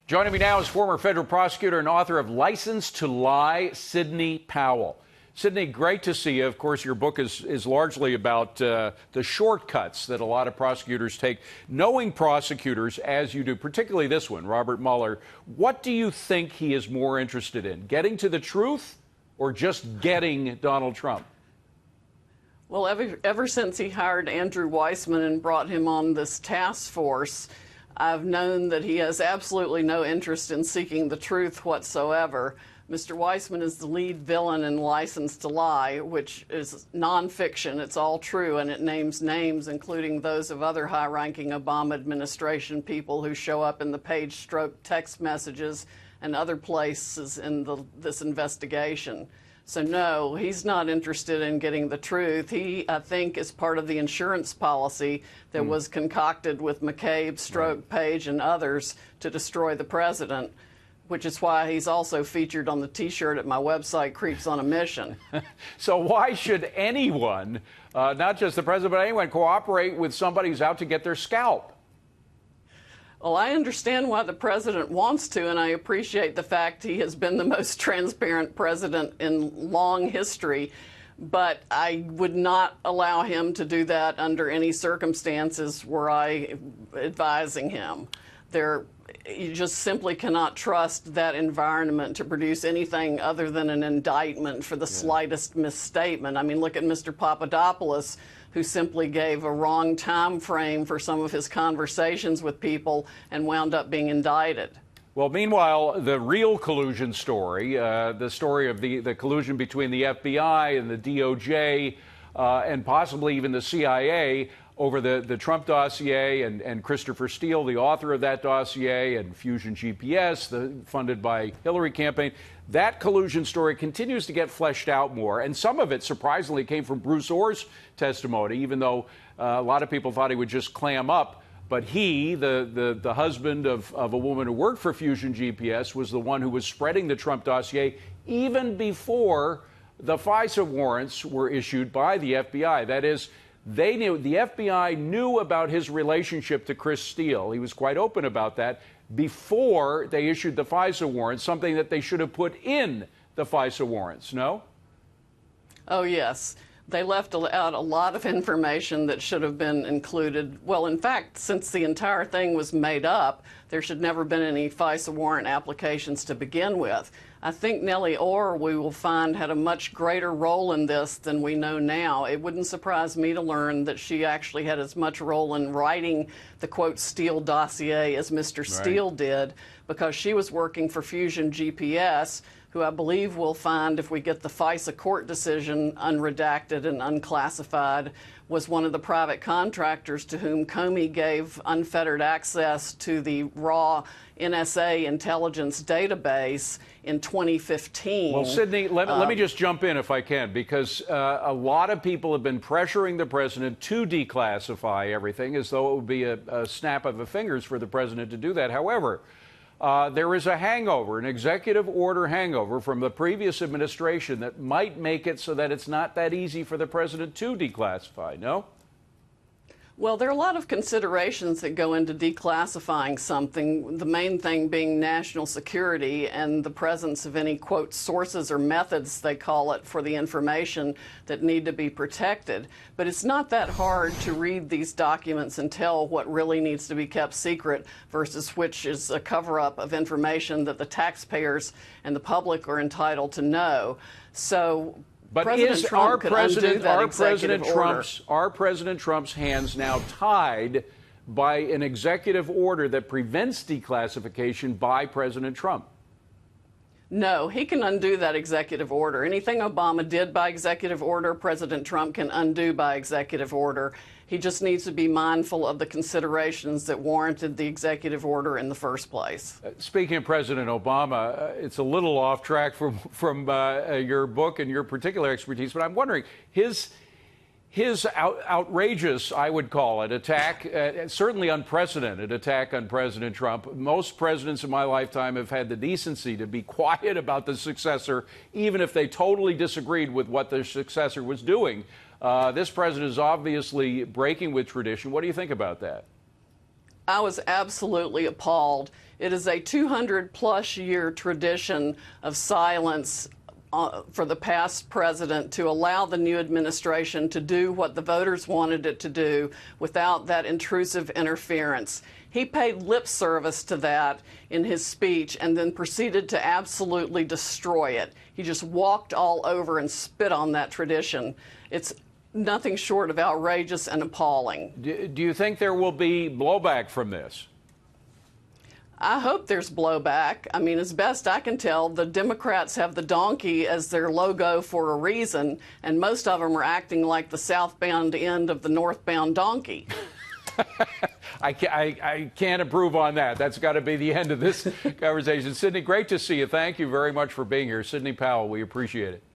Joining me now is former federal prosecutor and author of License to Lie, Sidney Powell. Sidney, great to see you. Of course, your book is largely about the shortcuts that a lot of prosecutors take. Knowing prosecutors, as you do, particularly this one, Robert Mueller, what do you think he is more interested in, getting to the truth or just getting Donald Trump? Well, ever since he hired Andrew Weissman and brought him on this task force, I've known that he has absolutely no interest in seeking the truth whatsoever. Mr. Weissman is the lead villain in License to Lie, which is nonfiction. It's all true, and it names names, including those of other high-ranking Obama administration people who show up in the page-stroke text messages and other places in this investigation. So no, he's not interested in getting the truth. He, I think, is part of the insurance policy that was concocted with McCabe, Stroke, Page, and others to destroy the president, which is why he's also featured on the T-shirt at my website, Creeps on a Mission. So why should anyone, not just the president, but anyone, cooperate with somebody who's out to get their scalp? Well, I understand why the president wants to, and I appreciate the fact he has been the most transparent president in long history, but I would not allow him to do that under any circumstances were I advising him. You just simply cannot trust that environment to produce anything other than an indictment for the slightest misstatement. I mean, look at Mr. Papadopoulos, who simply gave a wrong time frame for some of his conversations with people and wound up being indicted. Well, meanwhile, the real collusion story, the story of the collusion between the FBI and the DOJ and possibly even the CIA over the Trump dossier and Christopher Steele, the author of that dossier, and Fusion GPS, funded by Hillary campaign. That collusion story continues to get fleshed out more, and some of it surprisingly came from Bruce Orr's testimony, even though a lot of people thought he would just clam up. But he, the husband of a woman who worked for Fusion GPS, was the one who was spreading the Trump dossier even before the FISA warrants were issued by the FBI. That is, the FBI knew about his relationship to Chris Steele. He was quite open about that before they issued the FISA warrants, something that they should have put in the FISA warrants, no? Oh, yes. They left out a lot of information that should have been included. Well, in fact, since the entire thing was made up, there should never been any FISA warrant applications to begin with. I think Nellie Orr, we will find, had a much greater role in this than we know now. It wouldn't surprise me to learn that she actually had as much role in writing the, quote, Steele dossier as Mr. Steele did, because she was working for Fusion GPS, who I believe we'll find, if we get the FISA court decision unredacted and unclassified, was one of the private contractors to whom Comey gave unfettered access to the raw NSA intelligence database in 2015. Well, Sidney, let me just jump in if I can, because a lot of people have been pressuring the president to declassify everything as though it would be a snap of the fingers for the president to do that. However, there is a hangover, an executive order hangover from the previous administration that might make it so that it's not that easy for the president to declassify, no? Well, there are a lot of considerations that go into declassifying something, the main thing being national security and the presence of any, quote, sources or methods, they call it, for the information that need to be protected. But it's not that hard to read these documents and tell what really needs to be kept secret versus which is a cover-up of information that the taxpayers and the public are entitled to know. So but is our President Trump's hands now tied by an executive order that prevents declassification by President Trump? No, he can undo that executive order. Anything Obama did by executive order, President Trump can undo by executive order. He just needs to be mindful of the considerations that warranted the executive order in the first place. Speaking of President Obama, it's a little off track from your book and your particular expertise, but I'm wondering, his outrageous, I would call it, attack, certainly unprecedented attack on President Trump. Most presidents in my lifetime have had the decency to be quiet about the successor, even if they totally disagreed with what their successor was doing. This president is obviously breaking with tradition. What do you think about that? I was absolutely appalled. It is a 200-plus year tradition of silence for the past president to allow the new administration to do what the voters wanted it to do without that intrusive interference. He paid lip service to that in his speech and then proceeded to absolutely destroy it. He just walked all over and spit on that tradition. It's nothing short of outrageous and appalling. Do you think there will be blowback from this? I hope there's blowback. I mean, as best I can tell, the Democrats have the donkey as their logo for a reason, and most of them are acting like the southbound end of the northbound donkey. I can't improve on that. That's got to be the end of this conversation. Sidney, great to see you. Thank you very much for being here. Sidney Powell, we appreciate it.